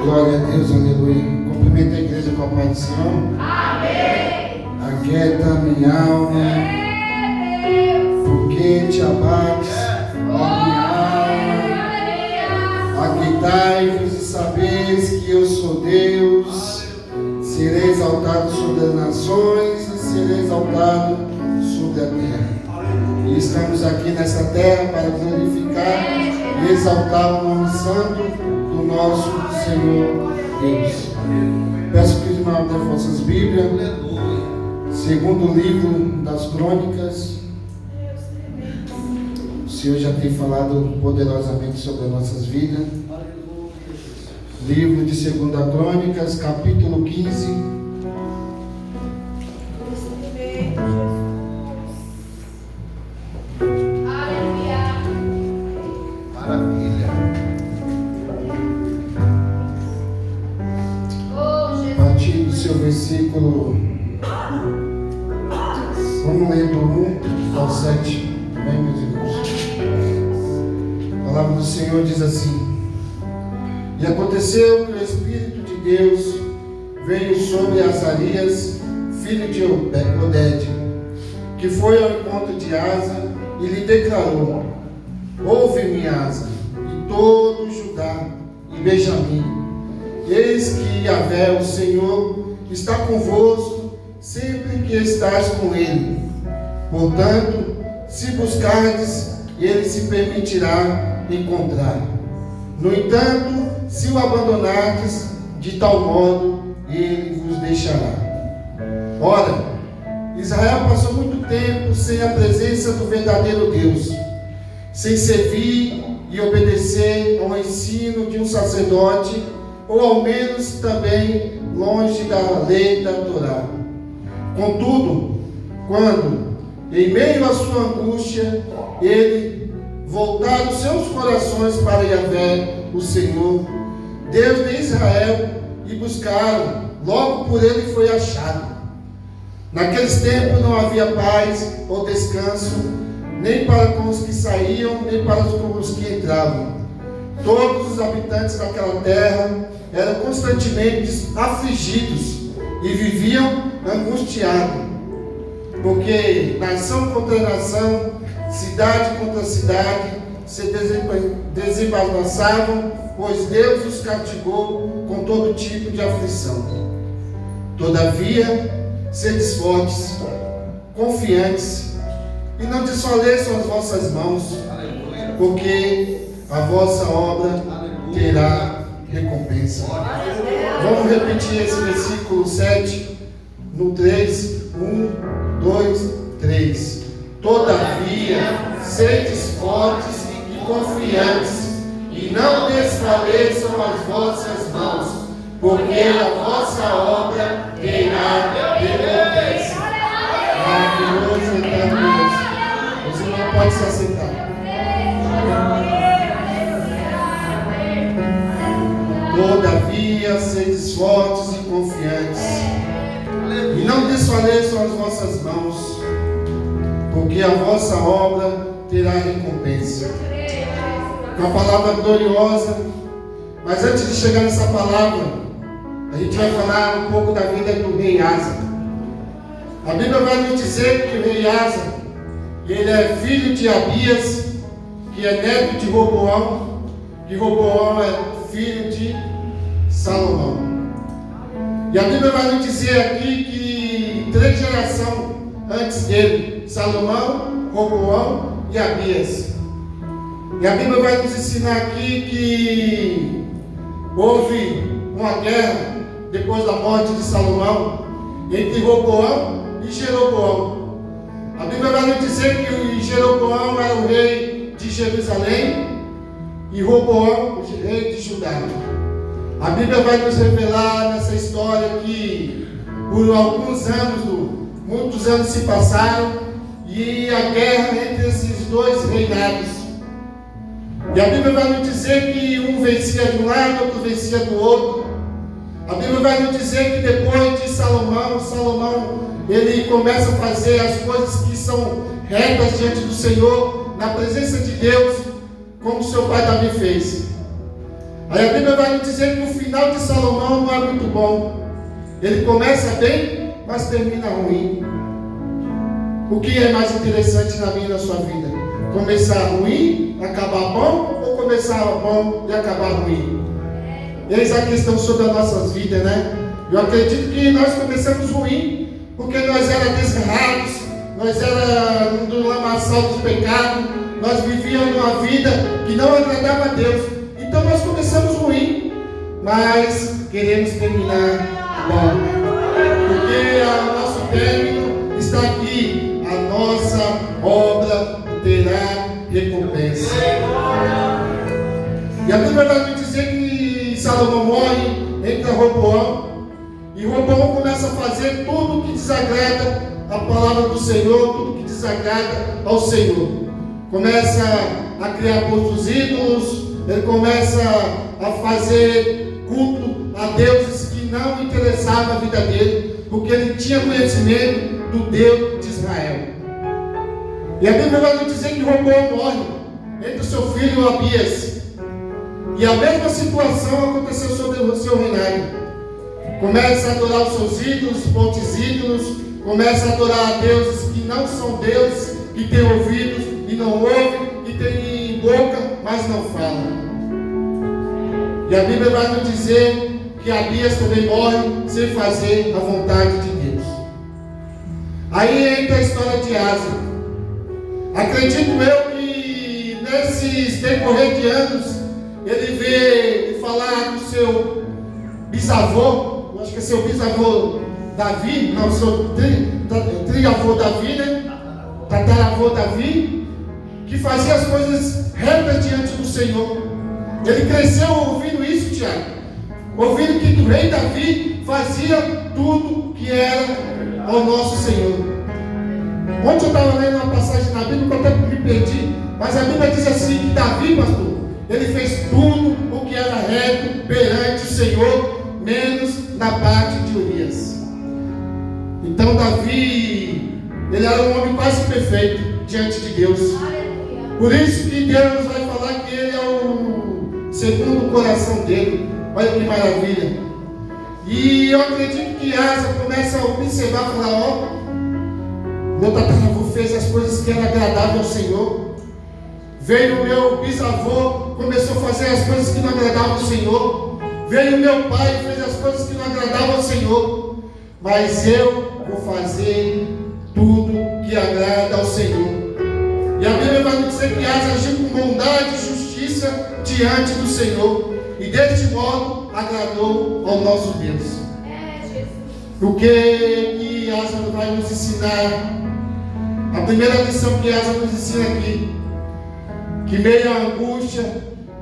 Glória a Deus, aleluia. Cumprimento a igreja com a paz do Senhor. Amém. Aquieta minha alma, porque te abates, ó minha alma. Aquietai-vos e sabeis que eu sou Deus. Serei exaltado sobre as nações e serei exaltado sobre a terra. E estamos aqui nessa terra para glorificar e exaltar o nome santo do nosso Senhor Deus. Peço que os irmãos abram vossas Bíblias, segundo livro das Crônicas. O Senhor já tem falado poderosamente sobre as nossas vidas. Livro de 2 Crônicas, capítulo 15. Versículo, vamos ler do 1 ao 7, amém, meus irmãos? A palavra do Senhor diz assim: E aconteceu que o Espírito de Deus veio sobre Azarias, filho de Oded, que foi ao encontro de Asa e lhe declarou: Ouve-me, Asa, e todo Judá e Benjamim, eis que Yahvé, o Senhor, está convosco sempre que estás com ele. Portanto, se buscardes, ele se permitirá encontrar. No entanto, se o abandonardes, de tal modo ele vos deixará. Ora, Israel passou muito tempo sem a presença do verdadeiro Deus, sem servir e obedecer ao ensino de um sacerdote, ou ao menos também longe da lei da Torá. Contudo, quando, em meio à sua angústia, ele voltar os seus corações para Yahvé, o Senhor, Deus de Israel, e buscaram, logo por ele foi achado. Naqueles tempos não havia paz ou descanso, nem para com os que saíam, nem para com os que entravam. Todos os habitantes daquela terra eram constantemente afligidos e viviam angustiados, porque nação contra nação, cidade contra cidade, se desembaraçavam, pois Deus os castigou com todo tipo de aflição. Todavia, sedes fortes, confiantes, e não desfaleçam as vossas mãos, porque a vossa obra terá recompensa. Vamos repetir esse versículo 7 no 3, 1, 2, 3. Todavia, sedes fortes e confiantes, e não desfaleçam as vossas mãos, porque a vossa obra terá recompensa. Maravilhoso, eterno Deus. Você não pode se assentar. Todavia, sedes fortes e confiantes, e não desfaleçam as vossas mãos, porque a vossa obra terá recompensa. Uma palavra gloriosa, mas antes de chegar nessa palavra, a gente vai falar um pouco da vida do rei Asa. A Bíblia vai nos dizer que o rei Asa, ele é filho de Abias, que é neto de Roboão, que Roboão é filho de Salomão. E a Bíblia vai nos dizer aqui que 3 gerações antes dele, Salomão, Roboão e Abias. E a Bíblia vai nos ensinar aqui que houve uma guerra depois da morte de Salomão entre Roboão e Jeroboão. A Bíblia vai nos dizer que Jeroboão era o rei de Jerusalém e Roboão, o rei de Judá. A Bíblia vai nos revelar nessa história que por alguns anos, muitos anos se passaram, e a guerra entre esses dois reinados. E a Bíblia vai nos dizer que um vencia de um lado, outro vencia do outro. A Bíblia vai nos dizer que depois de Salomão ele começa a fazer as coisas que são retas diante do Senhor, na presença de Deus, como seu pai Davi fez. Aí a Bíblia vai nos dizer que o final de Salomão não é muito bom. Ele começa bem, mas termina ruim. O que é mais interessante na minha e na sua vida? Começar ruim, acabar bom, ou começar bom e acabar ruim? Eis a questão sobre as nossas vidas, né? Eu acredito que nós começamos ruim, porque nós éramos desgarrados, nós éramos no lamaçal dos pecados, nós vivíamos uma vida que não agradava a Deus. Então nós começamos ruim, mas queremos terminar bom, porque o nosso término está aqui, a nossa obra terá recompensa. E a Bíblia vai nos dizer que Salomão morre, entra Roboão, e Roboão começa a fazer tudo que desagrada a palavra do Senhor, tudo que desagrada ao Senhor. Começa a criar outros ídolos, ele começa a fazer culto a deuses que não interessavam a vida dele, porque ele tinha conhecimento do Deus de Israel. E a Bíblia vai nos dizer que Roboão morre, entre o seu filho Abias. E a mesma situação aconteceu sobre o seu reinado. Começa a adorar os seus ídolos, pontes ídolos, começa a adorar a deuses que não são deuses, que têm ouvidos e não ouvem, que têm boca, mas não falam. E a Bíblia vai nos dizer que Abias também morre sem fazer a vontade de Deus. Aí entra a história de Asa. Acredito eu que nesses decorrer de anos, ele vê falar do seu bisavô, acho que é seu bisavô Davi, não, seu triavô Davi, né? Tataravô Davi, que fazia as coisas retas diante do Senhor. Ele cresceu ouvindo isso, Tiago, ouvindo que o rei Davi fazia tudo que era ao nosso Senhor. Ontem eu estava lendo uma passagem na Bíblia que eu até me perdi, mas a Bíblia diz assim que Davi, pastor, ele fez tudo o que era reto perante o Senhor, menos na parte de Urias. Então Davi, ele era um homem quase perfeito diante de Deus. Por isso que Deus vai falar que ele é o segundo o coração dele. Olha que maravilha. E eu acredito que Asa começa a observar e falar: ó, meu tataravô fez as coisas que eram agradáveis ao Senhor. Veio o meu bisavô, começou a fazer as coisas que não agradavam ao Senhor. Veio o meu pai, fez as coisas que não agradavam ao Senhor. Mas eu vou fazer tudo que agrada ao Senhor. E a Bíblia vai nos dizer que Asa agiu com bondade e justiça diante do Senhor. E deste modo agradou ao nosso Deus. O que Asa vai nos ensinar? A primeira lição que Asa nos ensina aqui: que meio à angústia,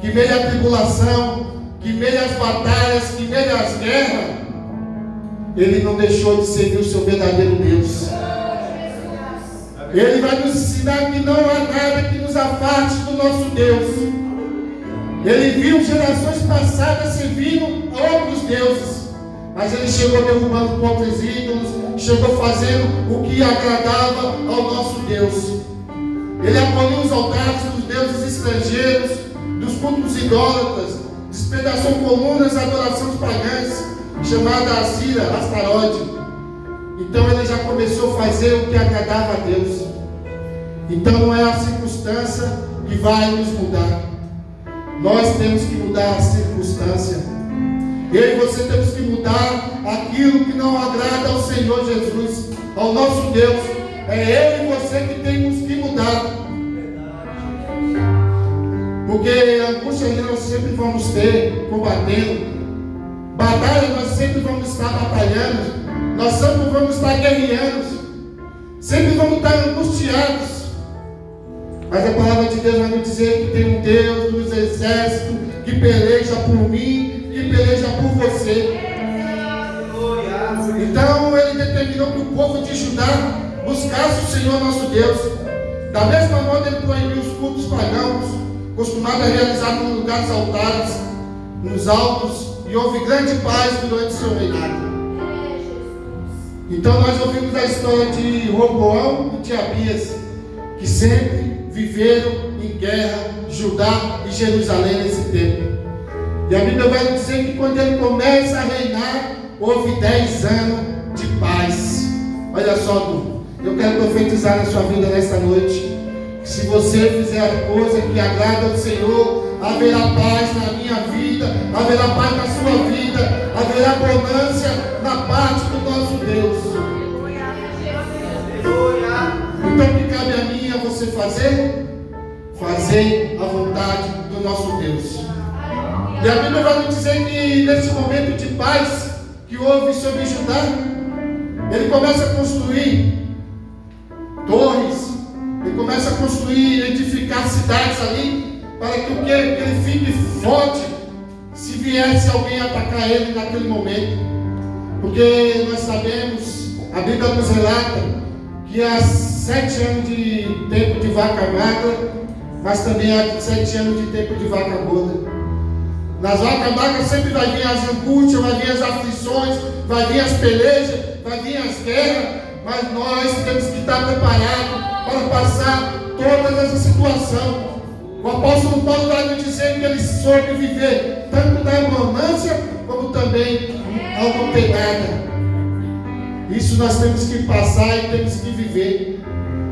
que meio à tribulação, que meio às batalhas, que meio às guerras, ele não deixou de servir o seu verdadeiro Deus. Ele vai nos ensinar que não há nada que nos afaste do nosso Deus. Ele viu gerações passadas servindo a outros deuses, mas ele chegou derrubando outros ídolos, chegou fazendo o que agradava ao nosso Deus. Ele aboliu os altares dos deuses estrangeiros, dos cultos idólatras, despedaçou colunas de adorações pagãs, chamada Assira, Astarote. Então ele já começou a fazer o que agradava a Deus. Então não é a circunstância que vai nos mudar. Nós temos que mudar a circunstância. Eu e você temos que mudar aquilo que não agrada ao Senhor Jesus, ao nosso Deus. É eu e você que temos que mudar. Porque angústia nós sempre vamos ter, combatendo. Batalha nós sempre vamos estar batalhando. Nós sempre vamos estar guerreando. Sempre vamos estar angustiados. Mas a palavra de Deus vai nos dizer que tem um Deus dos exércitos que peleja por mim, que peleja por você. Então ele determinou que o povo de Judá buscasse o Senhor nosso Deus. Da mesma modo ele proibiu os cultos pagãos, costumados a realizar nos lugares altares, nos altos, e houve grande paz durante o seu reinado. Então nós ouvimos a história de Roboão e de Abias, que sempre viveram em guerra, Judá e Jerusalém nesse tempo. E a Bíblia vai dizer que quando ele começa a reinar, houve 10 anos de paz. Olha só, Du, eu quero profetizar na sua vida nesta noite. Que se você fizer a coisa que agrada ao Senhor, haverá paz na minha vida, haverá paz na sua vida, haverá abundância na parte do nosso Deus. Então o que cabe a mim e a você fazer? Fazer a vontade do nosso Deus. E a Bíblia vai nos dizer que nesse momento de paz que houve sobre Judá, ele começa a construir torres, ele começa a construir, edificar cidades ali, para que ele fique forte se viesse alguém atacar ele naquele momento. Porque nós sabemos, a Bíblia nos relata que há 7 anos de tempo de vaca magra, mas também há 7 anos de tempo de vaca gorda. Nas vacas magras sempre vai vir as angústias, vai vir as aflições, vai vir as pelejas, vai vir as guerras, mas nós temos que estar preparados para passar toda essa situação. O apóstolo Paulo vai nos dizer que ele soube viver tanto na abundância como também ao pegada. Isso nós temos que passar e temos que viver.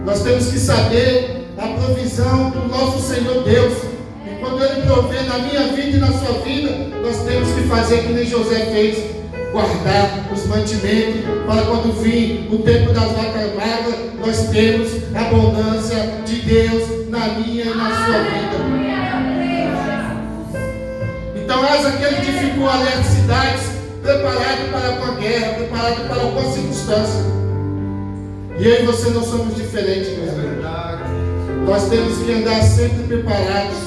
Nós temos que saber a provisão do nosso Senhor Deus. E quando Ele provê na minha vida e na sua vida, nós temos que fazer que nem José fez, guardar os mantimentos, para quando vir o tempo das vacas magras, nós temos a abundância de Deus na minha e na sua vida. Então, Asa, que ele edificou ali as cidades, preparado para uma guerra, preparado para alguma circunstância. E eu e você não somos diferentes, meus irmãos. Nós temos que andar sempre preparados.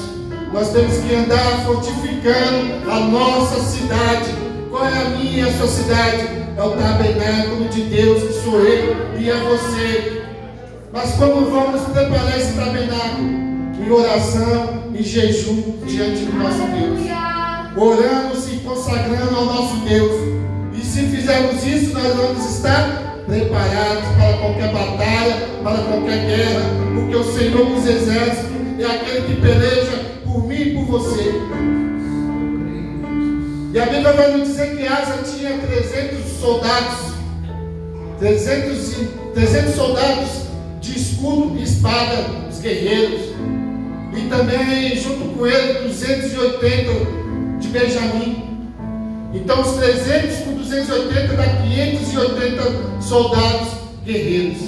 Nós temos que andar fortificando a nossa cidade. Qual é a minha e a sua cidade? É o tabernáculo de Deus, que sou eu e é você. Mas como vamos preparar esse tabernáculo? Em oração, em jejum, diante do nosso Deus. Orando, se consagrando ao nosso Deus. E se fizermos isso, nós vamos estar preparados para qualquer batalha, para qualquer guerra, porque o Senhor dos Exércitos é aquele que peleja por mim e por você. E a Bíblia vai nos dizer que Asa tinha 300 soldados, 300 soldados de escudo e espada, os guerreiros, e também junto com ele 280 de Benjamim. Então os 300 com 280 dá 580 soldados guerreiros.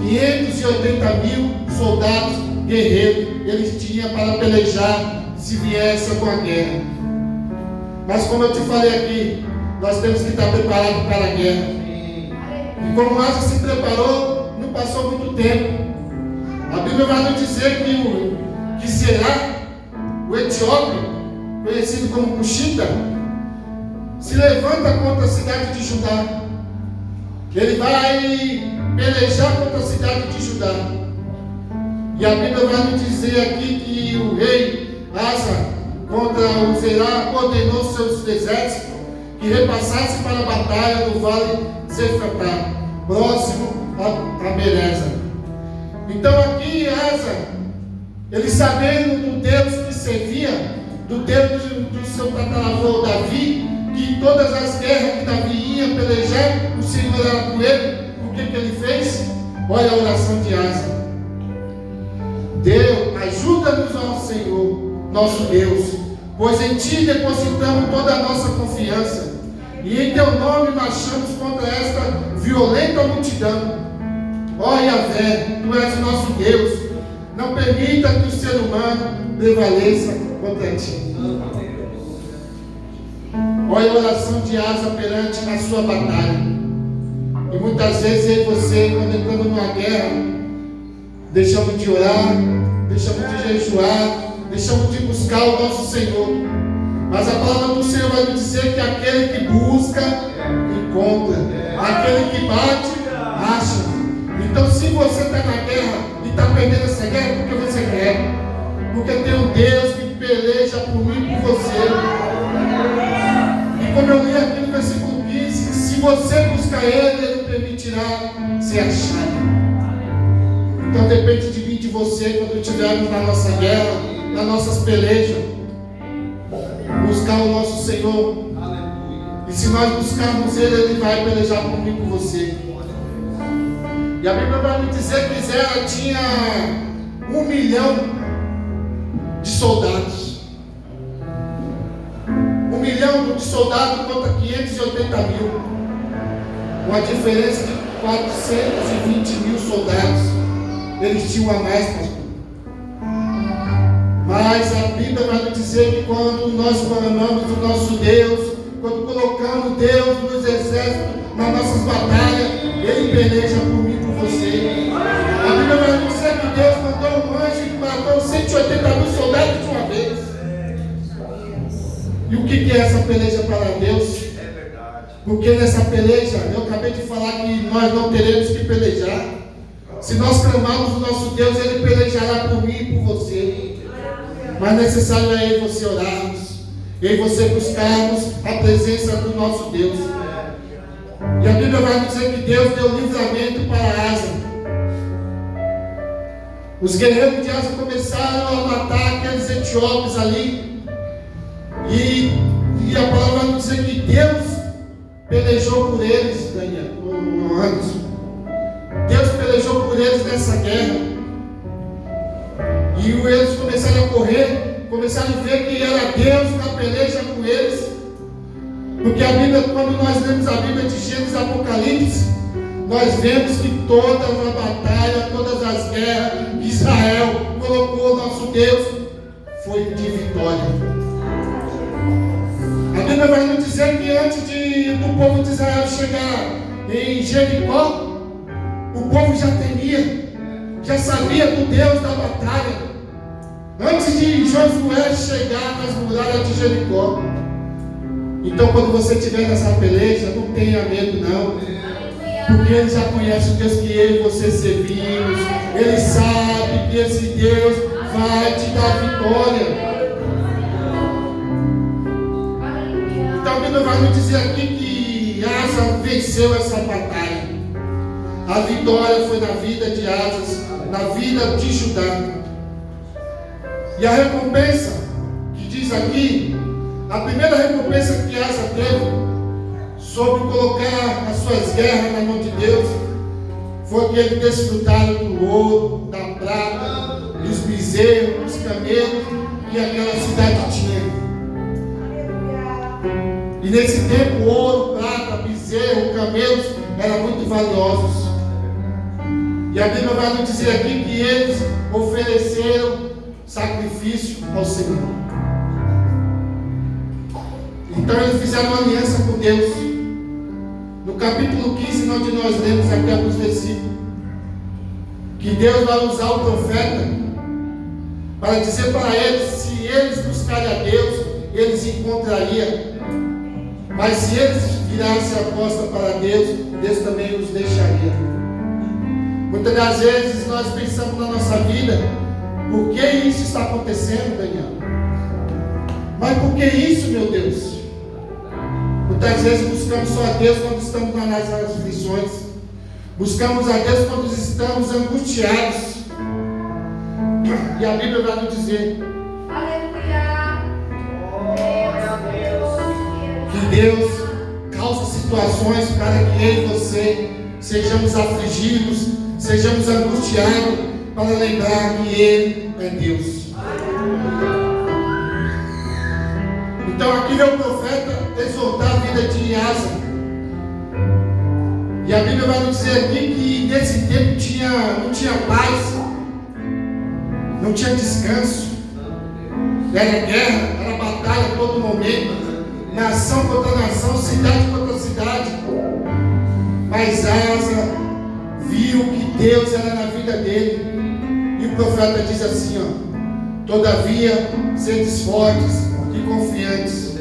580 mil soldados guerreiros eles tinham para pelejar se viesse alguma guerra. Mas como eu te falei aqui, nós temos que estar preparados para a guerra. E como Asa se preparou, não passou muito tempo. A Bíblia vai nos dizer que Será, o etíope, conhecido como Cuxita, se levanta contra a cidade de Judá. Ele vai pelejar contra a cidade de Judá. E a Bíblia vai nos dizer aqui que o rei Asa, contra o Zerá, ordenou seus exércitos que repassassem para a batalha no vale de Zefratá, próximo a Bereza. Então aqui Asa, ele sabendo do Deus que servia, do Deus do seu tataravô Davi, que em todas as guerras que Davi ia pelejar, o Senhor era com ele. O que ele fez? Olha a oração de Asa. Deus, ajuda-nos, ó Senhor, nosso Deus, pois em Ti depositamos toda a nossa confiança, e em Teu nome marchamos contra esta violenta multidão. Ó Yahvé, Tu és o nosso Deus, não permita que o ser humano prevaleça contra Ti. Olha a oração de Asa perante a sua batalha. E muitas vezes eu e você, quando entramos numa guerra, deixamos de orar, deixamos de jejuar, deixamos de buscar o nosso Senhor. Mas a palavra do Senhor vai nos dizer que aquele que busca, encontra. Aquele que bate, acha. Então se você está na guerra e está perdendo essa guerra, porque você quer. Porque tem um Deus que peleja por mim e por você. E como eu li aqui no versículo 15, se você buscar Ele, Ele permitirá ser achado. Então depende de mim e de você, quando estivermos na nossa guerra, nas nossas pelejas, buscar o nosso Senhor. E se nós buscarmos Ele, Ele vai pelejar por mim e por você. E a Bíblia vai nos dizer que Zera tinha 1 milhão de soldados. 1 milhão de soldados contra 580 mil. Uma diferença de 420 mil soldados. Eles tinham a mais, pastor. Mas a Bíblia vai nos dizer que quando nós clamamos o nosso Deus, quando colocamos Deus nos exércitos, nas nossas batalhas, Ele peleja por mim e por você. A Bíblia vai nos dizer que Deus mandou um anjo e matou 180 mil soldados de uma vez. E o que é essa peleja para Deus? Porque nessa peleja, eu acabei de falar que nós não teremos que pelejar. Se nós clamarmos o nosso Deus, Ele pelejará por mim e por você. Mas necessário é eu e você orarmos, eu e você buscarmos a presença do nosso Deus. E a Bíblia vai dizer que Deus deu livramento para Asa. Os guerreiros de Asa começaram a matar aqueles etíopes ali. E a palavra vai dizer que Deus pelejou por eles, Daniel, Anderson. Deus pelejou por eles nessa guerra. E eles começaram a correr, começaram a ver que era Deus na peleja com eles. Porque a Bíblia, quando nós lemos a Bíblia de Gênesis e Apocalipse, nós vemos que toda a batalha, todas as guerras que Israel colocou nosso Deus, foi de vitória. A Bíblia vai nos dizer que antes do povo de Israel chegar em Jericó, o povo já temia, já sabia do Deus da batalha. Antes de Josué chegar nas muralhas de Jericó. Então, quando você estiver nessa peleja, não tenha medo, não. Porque Ele já conhece o Deus que eu e você servimos. Ele sabe que esse Deus vai te dar vitória. Então, a Bíblia vai nos dizer aqui que Asa venceu essa batalha. A vitória foi na vida de Asa, na vida de Judá. E a recompensa, que diz aqui, a primeira recompensa que Asa teve sobre colocar as suas guerras na mão de Deus, foi que ele desfrutaram do ouro, da prata, dos bezerros, dos camelos que aquela cidade tinha. E nesse tempo, ouro, prata, bezerro, camelos eram muito valiosos. E a Bíblia vai nos dizer aqui que eles ofereceram sacrifício ao Senhor. Então eles fizeram uma aliança com Deus. No capítulo 15, onde nós lemos aqui alguns versículos, que Deus vai usar o profeta para dizer para eles, se eles buscarem a Deus, eles encontrariam. Mas se eles virassem a costa para Deus, Deus também os deixaria. Muitas das vezes nós pensamos na nossa vida, por que isso está acontecendo, Daniel? Mas por que isso, meu Deus? Muitas vezes buscamos só a Deus quando estamos nas aflições. Buscamos a Deus quando estamos angustiados. E a Bíblia vai nos dizer, aleluia, que Deus causa situações para que eu e você sejamos afligidos, sejamos angustiados, para lembrar que Ele é Deus. Então aqui vem o profeta exortar a vida de Asa. E a Bíblia vai nos dizer aqui que nesse tempo não tinha paz, não tinha descanso. Era guerra, era batalha a todo momento, nação contra nação, cidade contra cidade. Mas Asa viu que Deus era na vida dele. E o profeta diz assim, ó: todavia, sedes fortes e confiantes,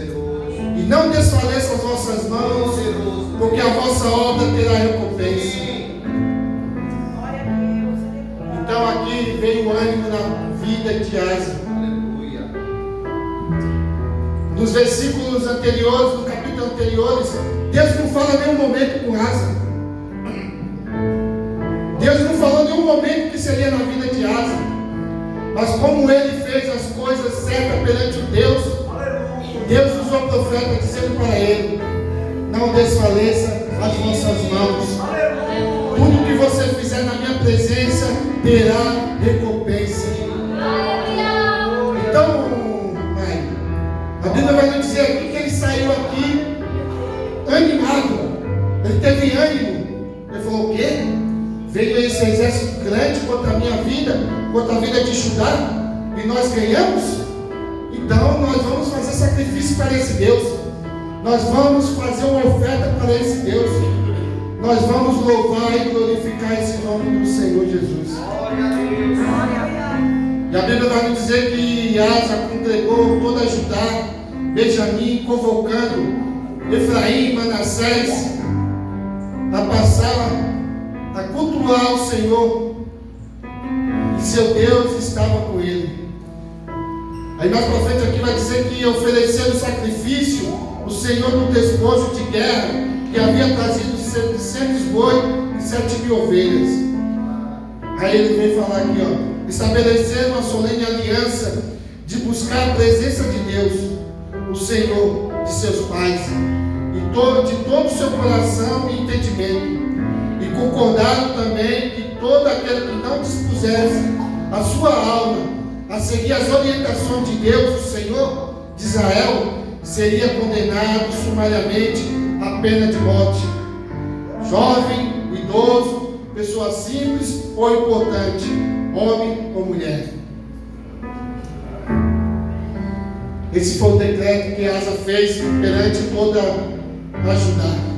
e não desfaleçam as vossas mãos, porque a vossa obra terá recompensa. Então aqui veio o ânimo na vida de Asa. Nos versículos anteriores, no capítulo anteriores, Deus não fala nenhum momento com Asa. Deus não falou nenhum momento que seria na vida de Asa. Mas como ele fez as coisas certas perante o Deus, Deus usou o profeta dizendo para ele: não desfaleça as vossas mãos. Tudo que você fizer na minha presença terá recompensa. Então, pai, a Bíblia vai nos dizer aqui que ele saiu aqui animado. Ele teve ânimo. Ele falou: o quê? Veio esse exército grande contra a minha vida, contra a vida de Judá, e nós ganhamos? Então nós vamos fazer sacrifício para esse Deus. Nós vamos fazer uma oferta para esse Deus. Nós vamos louvar e glorificar esse nome do Senhor Jesus. E a Bíblia vai nos dizer que Asa congregou toda Judá, Benjamim, convocando Efraim, Manassés, a passar a cultuar o Senhor, e seu Deus estava com ele. Aí mais para frente aqui vai dizer que oferecendo sacrifício, o Senhor no despojo de guerra, que havia trazido 700 bois e 7.000 ovelhas. Aí ele vem falar aqui, ó, estabelecendo uma solene aliança de buscar a presença de Deus, o Senhor de seus pais, e de todo o seu coração e entendimento. E concordaram também que todo aquele que não dispusesse a sua alma a seguir as orientações de Deus, o Senhor de Israel, seria condenado sumariamente à pena de morte. Jovem, idoso, pessoa simples ou importante, homem ou mulher. Esse foi o decreto que Asa fez perante toda a Judá.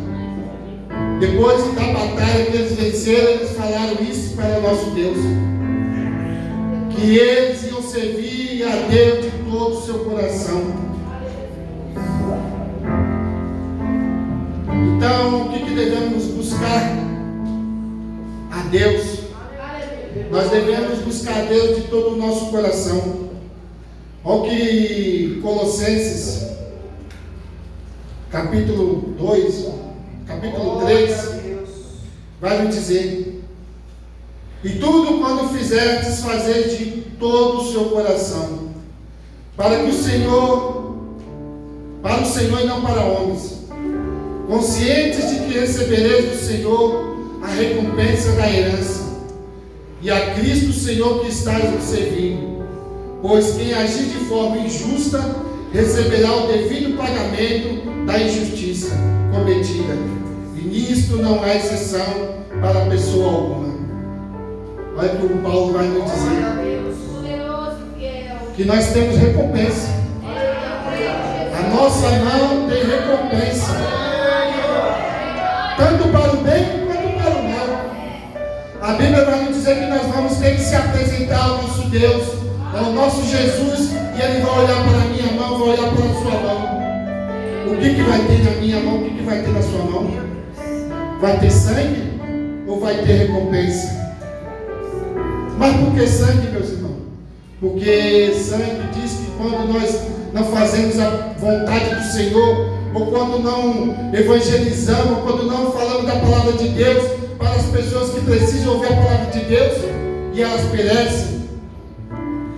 Depois da batalha que eles venceram, eles falaram isso para o nosso Deus: que eles iam servir a Deus de todo o seu coração. Então, o que devemos buscar? A Deus. Nós devemos buscar a Deus de todo o nosso coração. Olha o que Colossenses, capítulo 2, capítulo 3, vai nos dizer: e tudo quando fizerdes, fazer de todo o seu coração, para o Senhor e não para homens, conscientes de que recebereis do Senhor a recompensa da herança, e a Cristo Senhor que estáis nos servindo. Pois quem agir de forma injusta receberá o devido pagamento da injustiça cometida, e nisto não há exceção para pessoa alguma. Olha o que o Paulo vai nos dizer: que nós temos recompensa. A nossa mão tem recompensa, tanto para o bem quanto para o mal. A Bíblia vai nos dizer que nós vamos ter que se apresentar ao nosso Deus, ao nosso Jesus, e Ele vai olhar para a minha mão, vai olhar para a sua mão. O que vai ter na minha mão? O que vai ter na sua mão? Vai ter sangue ou vai ter recompensa? Mas por que sangue, meus irmãos? Porque sangue diz que quando nós não fazemos a vontade do Senhor, ou quando não evangelizamos, ou quando não falamos da palavra de Deus para as pessoas que precisam ouvir a palavra de Deus, e elas perecem,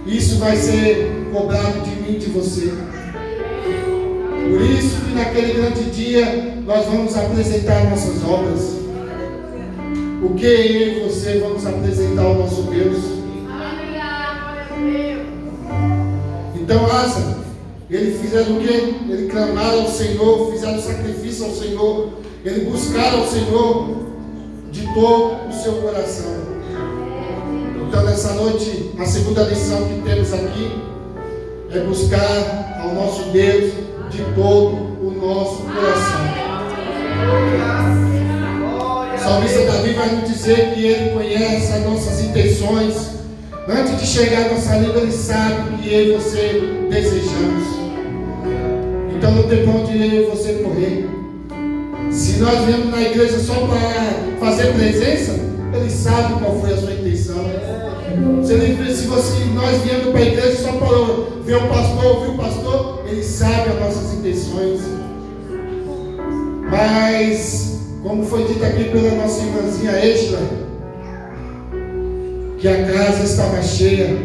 isso vai ser cobrado de mim e de você. Por isso que naquele grande dia nós vamos apresentar nossas obras. O que eu e você vamos apresentar ao nosso Deus? Então Asa, ele fizeram o quê? Ele clamaram ao Senhor, fizeram sacrifício ao Senhor, ele buscaram ao Senhor de todo o seu coração. Então nessa noite, a segunda lição que temos aqui é buscar ao nosso Deus de todo o nosso coração. O salmista Davi vai nos dizer que ele conhece as nossas intenções. Antes de chegar à nossa língua, ele sabe o que eu e você desejamos. Então não tem pra onde eu e você correr. Se nós viemos na igreja só para fazer presença, ele sabe qual foi a sua intenção. Se nós viemos para a igreja só para ver o pastor, ouvir o pastor, ele sabe as nossas intenções. Mas, como foi dito aqui pela nossa irmãzinha Extra, que a casa estava cheia,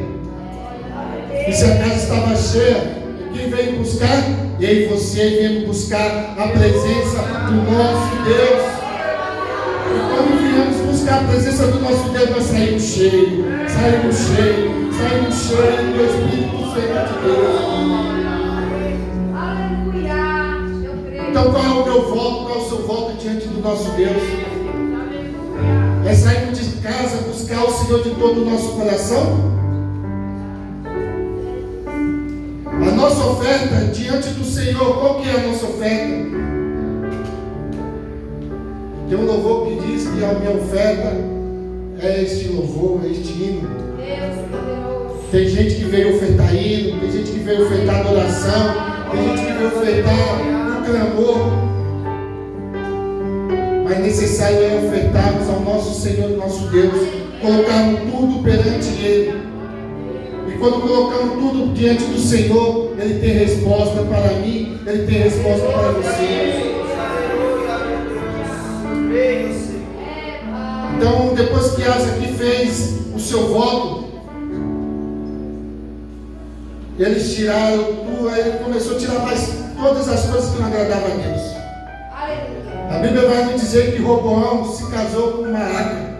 E se a casa estava cheia, quem veio buscar? Eu e você viemos buscar a presença do nosso Deus. E quando viemos buscar a presença do nosso Deus, nós saímos cheios do Espírito Santo de Deus. Aleluia. Eu creio. Então qual é o meu voto? Qual é o seu voto diante do nosso Deus? É sairmos de casa buscar o Senhor de todo o nosso coração? A nossa oferta diante do Senhor, qual que é a nossa oferta? Tem um louvor que diz que a minha oferta é este louvor, é este hino. Deus poderoso. Tem gente que veio ofertar hino, tem gente que veio ofertar adoração, tem gente que veio ofertar o clamor. Mas necessário é ofertarmos ao nosso Senhor e nosso Deus, colocarmos tudo perante Ele. E quando colocamos tudo diante do Senhor, Ele tem resposta para mim, Ele tem resposta para você. Então, depois que Asa aqui fez o seu voto, eles tiraram tudo, aí ele começou a tirar mais todas as coisas que não agradavam a Deus. A Bíblia vai nos dizer que Roboão se casou com Maaca.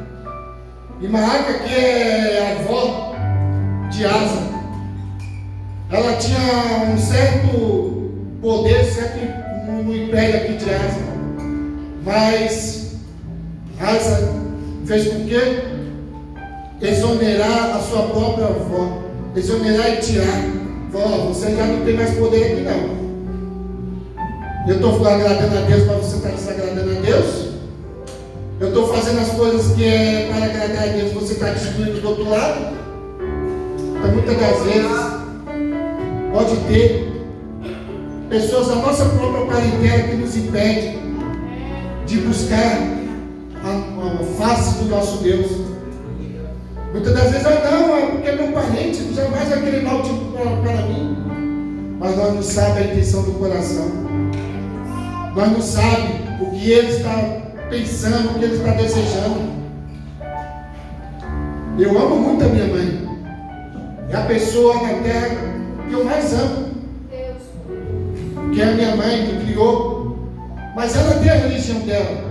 E Maaca, que é a avó de Asa, ela tinha um certo poder, certo no império aqui de Asa. Mas Asa fez com que? Exonerar a sua própria avó. Exonerar e tirar. Falou, você já não tem mais poder aqui não. Eu estou agradando a Deus, mas você está desagradando a Deus? Eu estou fazendo as coisas que é para agradar a Deus, você está destruindo do outro lado? Então, muitas das vezes, pode ter pessoas da nossa própria parentela que nos impede de buscar a face do nosso Deus. Muitas das vezes, não, é porque é meu parente, jamais vai querer mal para mim. Mas nós não sabemos a intenção do coração. Nós não sabemos o que ele está pensando, o que ele está desejando. Eu amo muito a minha mãe. É a pessoa na terra que eu mais amo. Que é a minha mãe, que criou. Mas ela tem a religião dela.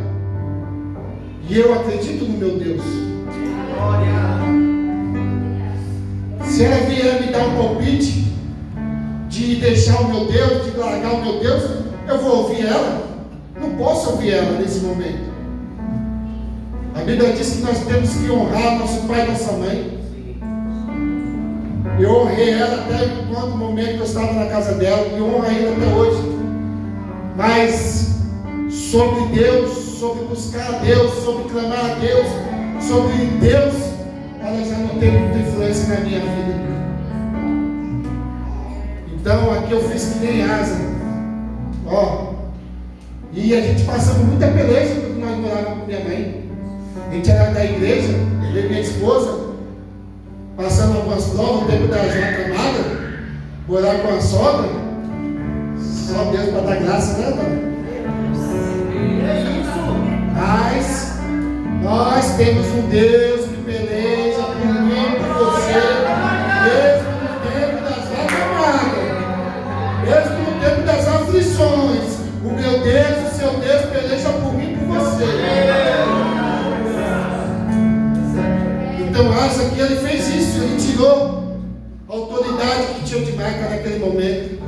E eu acredito no meu Deus. Se ela vier me dar um palpite de deixar o meu Deus, de largar o meu Deus, eu vou ouvir ela? Não posso ouvir ela nesse momento. A Bíblia diz que nós temos que honrar nosso pai e nossa mãe. Eu honrei ela até o momento que eu estava na casa dela, e honro ainda até hoje. Mas sobre Deus, sobre buscar a Deus, sobre clamar a Deus, sobre Deus, ela já não tem muita influência na minha vida. Então aqui eu fiz que nem Asa. E a gente passamos muita beleza quando nós morávamos com minha mãe. A gente era da igreja, eu e minha esposa, passando algumas provas no tempo da Jota Amada, morar com a sogra. Só Deus para dar graça, né, mano? Mas nós temos um Deus que peleja por mim, por você, mesmo no tempo das vacas magras, mesmo no tempo das aflições. O meu Deus, o seu Deus peleja por mim e por você. Então Asa aqui, ele fez isso, ele tirou a autoridade que tinha de Maaca naquele momento,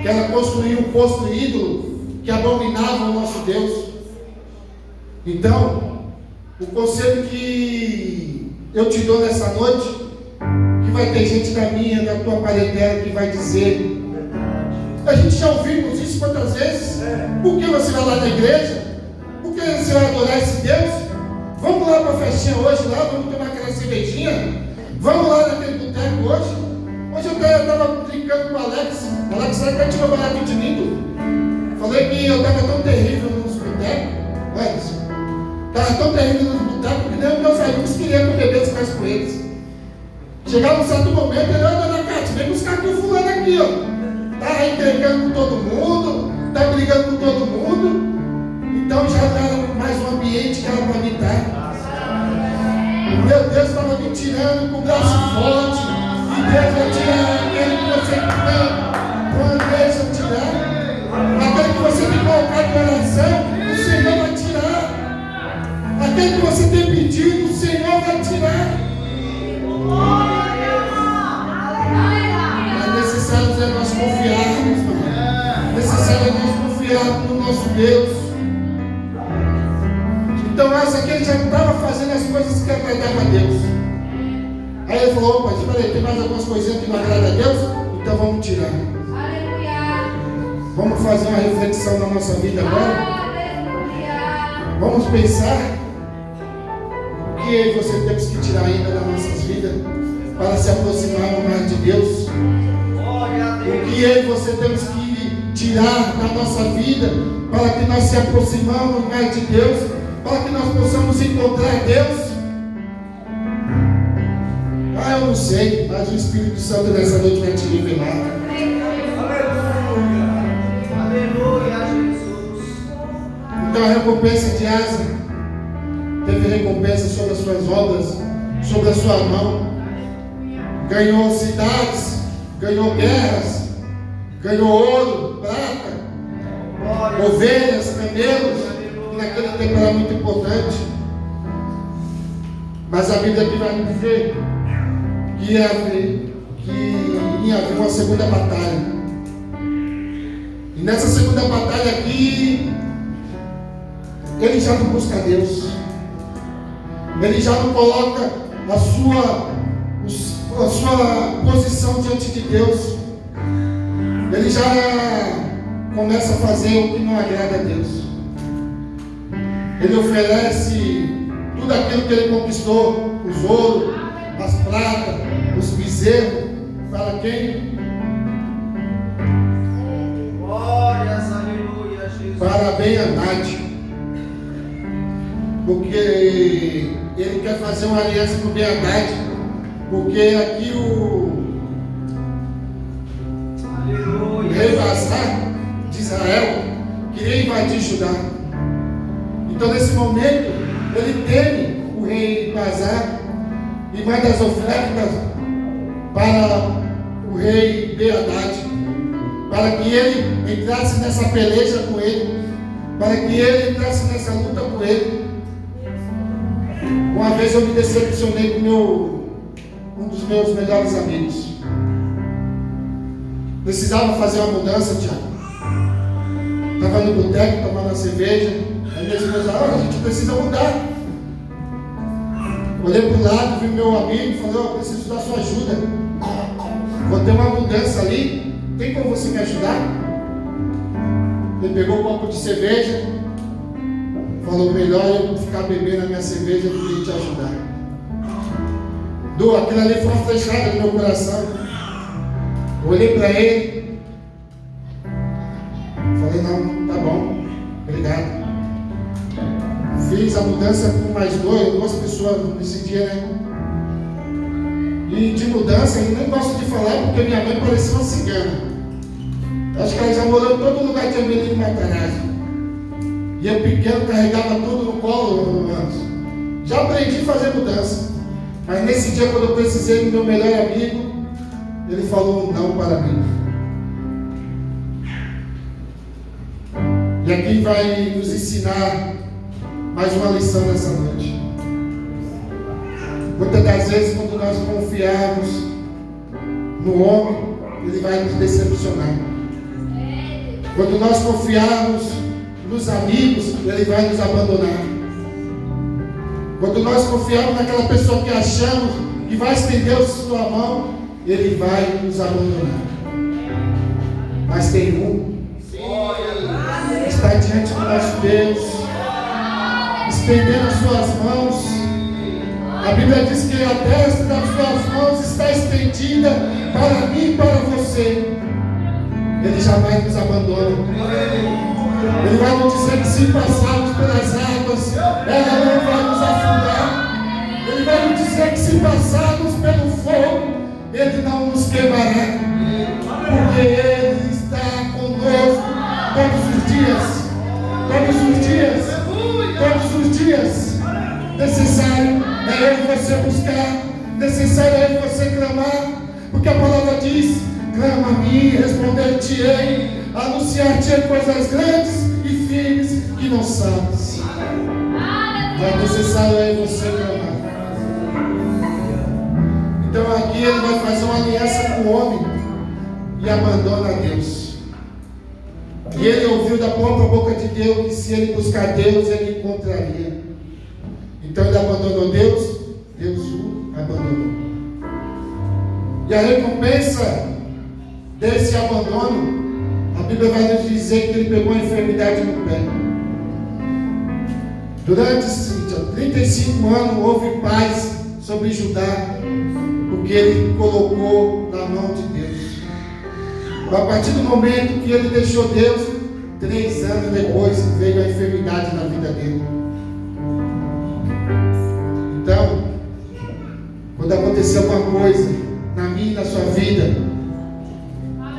que ela construiu um posto ídolo que abominava o nosso Deus. Então, o conselho que eu te dou nessa noite, que vai ter gente da minha, da tua parentela, que vai dizer, a gente já ouvimos isso quantas vezes? Por que você vai lá na igreja? Por que você vai adorar esse Deus? Vamos lá para a festinha hoje, lá, vamos tomar aquela cervejinha? Vamos lá naquele boteco hoje? Hoje eu estava brincando com o Alex. Alex sabe que tirou barato de mim. Falei que eu estava tão terrível nos botecos. Estava tão terrível nos botecos que nem meus amigos queriam que eu bebesse mais com eles. Chegava um certo momento, ele olha na Cátia, vem buscar aqui o fulano aqui, ó. Tá entregando com todo mundo, tá brigando com todo mundo. Então já era mais um ambiente que era para habitar. Meu Deus estava me tirando com o braço forte e Deus vai tirar aquele que você não deixa tirar. Aquele que você tem colocado em oração, o Senhor vai tirar. Aquele que você tem pedido, o Senhor vai tirar. É necessário nós confiarmos, irmão. É necessário nós confiarmos no nosso Deus. Então, essa que ele já estava fazendo as coisas que agradavam a Deus. Aí ele falou: opa, espera aí, tem mais algumas coisinhas que não agradam a Deus? Então vamos tirar. Aleluia. Vamos fazer uma reflexão na nossa vida agora. Aleluia. Vamos pensar o que eu e você temos que tirar ainda das nossas vidas para se aproximar mais de Deus. O que eu e você temos que tirar da nossa vida para que nós se aproximamos mais de Deus, para que nós possamos encontrar Deus. Ah, eu não sei, mas o Espírito Santo nessa noite vai te revelar. Aleluia, Jesus. Então a recompensa de Asa teve recompensa sobre as suas obras, sobre a sua mão. Ganhou cidades, ganhou guerras, ganhou ouro, prata, ovelhas, camelos, que naquele tempo era muito importante. Mas a Bíblia aqui vai me dizer que ia haver uma segunda batalha. E nessa segunda batalha aqui, ele já não busca Deus. Ele já não coloca a sua posição diante de Deus. Ele já começa a fazer o que não agrada a Deus. Ele oferece tudo aquilo que ele conquistou, os ouros, as pratas, os bezerros, para quem? Glórias, aleluia, Jesus. Para Ben-Hadad. Porque ele quer fazer uma aliança com Ben-Hadad. Porque aqui o rei Asa de Israel queria invadir Judá. Então nesse momento ele teme o rei Asa e manda as ofertas para o rei Ben-Hadad, para que ele entrasse nessa peleja com ele, para que ele entrasse nessa luta com ele. Uma vez eu me decepcionei com um dos meus melhores amigos. Precisava fazer uma mudança, Tiago. Estava no boteco tomando uma cerveja. Aí minha esposa: a gente precisa mudar. Olhei para o lado, vi meu amigo e falei: eu preciso da sua ajuda. Vou ter uma mudança ali. Tem como você me ajudar? Ele pegou um copo de cerveja. Falou: melhor eu ficar bebendo a minha cerveja do que te ajudar. Aquilo ali foi uma flechada no meu coração. Eu olhei para ele. Falei: não, tá bom, obrigado. Fiz a mudança com mais duas pessoas nesse dia, né? E de mudança, eu nem gosto de falar porque minha mãe parecia uma cigana. Acho que ela já morou em todo lugar de Amelino Matarazzo. E eu pequeno carregava tudo no colo antes. Já aprendi a fazer mudança. Mas nesse dia, quando eu precisei do meu melhor amigo, ele falou não para mim. E aqui vai nos ensinar mais uma lição nessa noite. Muitas das vezes, quando nós confiarmos no homem, ele vai nos decepcionar. Quando nós confiarmos nos amigos, ele vai nos abandonar. Quando nós confiarmos naquela pessoa que achamos que vai estender a sua mão, ele vai nos abandonar. Mas tem um que está diante do nosso Deus, estendendo as suas mãos. A Bíblia diz que a destra das suas mãos está estendida para mim e para você. Ele jamais nos abandona. Ele vai nos dizer que se passarmos pelas águas, ela não vai nos afundar. Ele vai nos dizer que se passarmos pelo fogo, ele não nos queimará. Porque ele está conosco todos os dias. Todos os dias. Todos os dias. Necessário é eu e você buscar. Necessário é eu e você clamar. Porque a palavra diz: clama a mim, responder-te-ei, anunciar-te-ei coisas grandes e firmes que não sabes. Mas necessário é você clamar. Então aqui ele vai fazer uma aliança com o homem e abandona a Deus. E ele ouviu da própria boca de Deus que se ele buscar Deus, ele encontraria. Então ele abandonou Deus, Deus o abandonou. E a recompensa desse abandono, a Bíblia vai nos dizer que ele pegou a enfermidade no pé. Durante 35 anos houve paz sobre Judá, porque ele colocou na mão de Deus. A partir do momento que ele deixou Deus, 3 anos depois veio a enfermidade na vida dele. Então, quando acontecer alguma coisa na minha e na sua vida,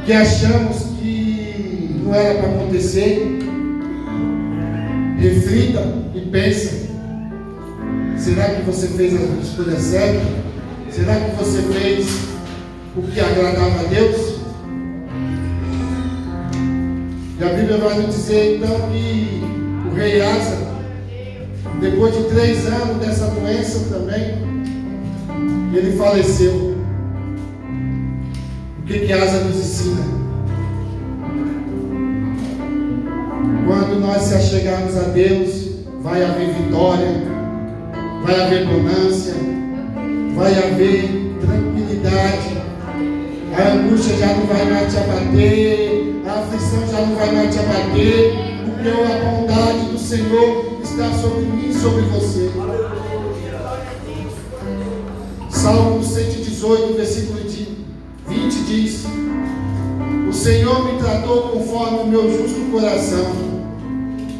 que achamos que não era para acontecer, reflita e pensa: será que você fez a escolha certa? Será que você fez o que agradava a Deus? E a Bíblia vai nos dizer então que o rei Asa, depois de 3 anos dessa doença também, ele faleceu. O que Asa nos ensina? Quando nós se achegarmos a Deus, vai haver vitória, vai haver bonança, vai haver tranquilidade. A angústia já não vai mais te abater, a aflição já não vai mais te abater, porque a bondade do Senhor está sobre mim e sobre você. Salmo 118, versículo 20 diz: o Senhor me tratou conforme o meu justo coração,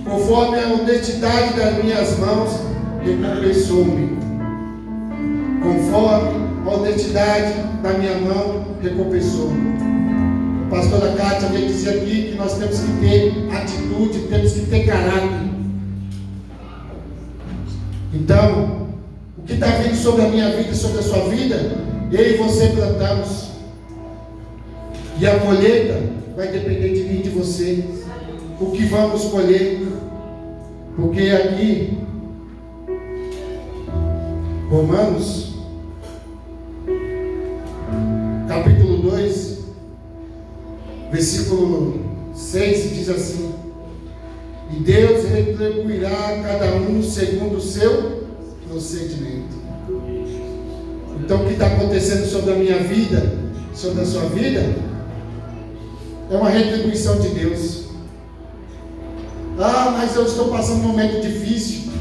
conforme a honestidade das minhas mãos, recompensou-me. Conforme a honestidade da minha mão, recompensou-me. A pastora Kátia veio dizer aqui que nós temos que ter atitude, temos que ter caráter. Então, o que está vindo sobre a minha vida e sobre a sua vida, eu e você plantamos. E a colheita vai depender de mim e de você. O que vamos colher. Porque aqui, Romanos, capítulo 2, versículo 6, diz assim: e Deus retribuirá a cada um segundo o seu procedimento. Então o que está acontecendo sobre a minha vida, sobre a sua vida, é uma retribuição de Deus. Ah, mas eu estou passando um momento difícil.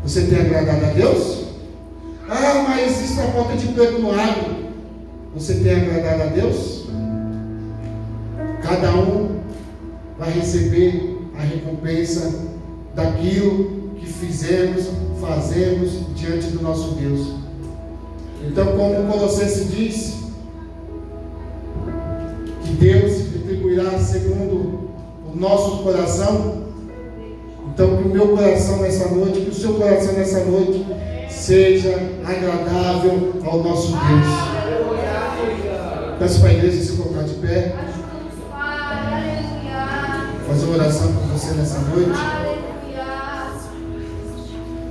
Você tem agradado a Deus? Ah, mas existe a falta de emprego no agro. Você tem agradado a Deus? Cada um vai receber a recompensa daquilo que fazemos diante do nosso Deus. Então, como o Colossenses diz, que Deus retribuirá segundo o nosso coração. Então, que o meu coração nessa noite, que o seu coração nessa noite seja agradável ao nosso Deus. Peço para a igreja se colocar de pé. Fazer uma oração por você nessa noite.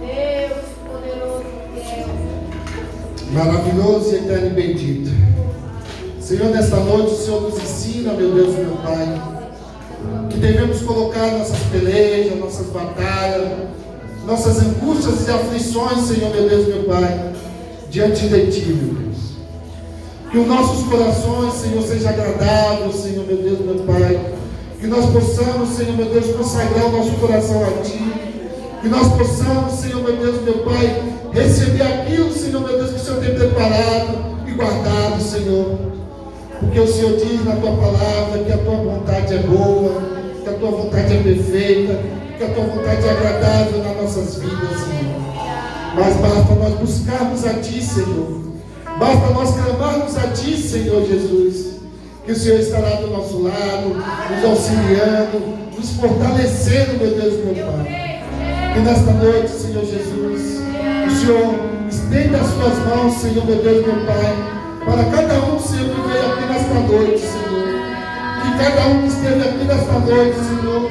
Deus poderoso, Deus. Maravilhoso e eterno e bendito. Senhor, nesta noite o Senhor nos ensina, meu Deus e meu Pai, que devemos colocar nossas pelejas, nossas batalhas, nossas angústias e aflições, Senhor, meu Deus e meu Pai, diante de Ti, meu Deus. Que os nossos corações, Senhor, seja agradável, Senhor, meu Deus e meu Pai. Que nós possamos, Senhor, meu Deus, consagrar o nosso coração a Ti. Que nós possamos, Senhor, meu Deus e meu Pai, receber aquilo, Senhor, meu Deus, que o Senhor tem preparado e guardado, Senhor. Porque o Senhor diz na Tua palavra que a Tua vontade é boa, que a Tua vontade é perfeita, que a Tua vontade é agradável nas nossas vidas, Senhor. Mas basta nós buscarmos a Ti, Senhor. Basta nós clamarmos a Ti, Senhor Jesus. Que o Senhor estará do nosso lado, nos auxiliando, nos fortalecendo, meu Deus e meu Pai. E nesta noite, Senhor Jesus, o Senhor estenda as Suas mãos, Senhor, meu Deus e meu Pai, para cada um, Senhor, que veio aqui nesta noite, Senhor. Que cada um que esteve aqui nesta noite, Senhor,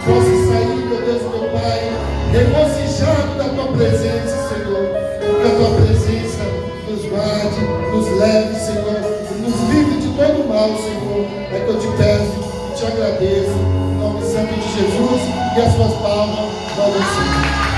possa sair, meu Deus, meu Pai, regozijado da tua presença, Senhor. Que a tua presença nos guarde, nos leve, Senhor, nos livre de todo mal, Senhor. É que eu te peço e te agradeço, em nome santo de Jesus, e as suas palmas, glória ao Senhor.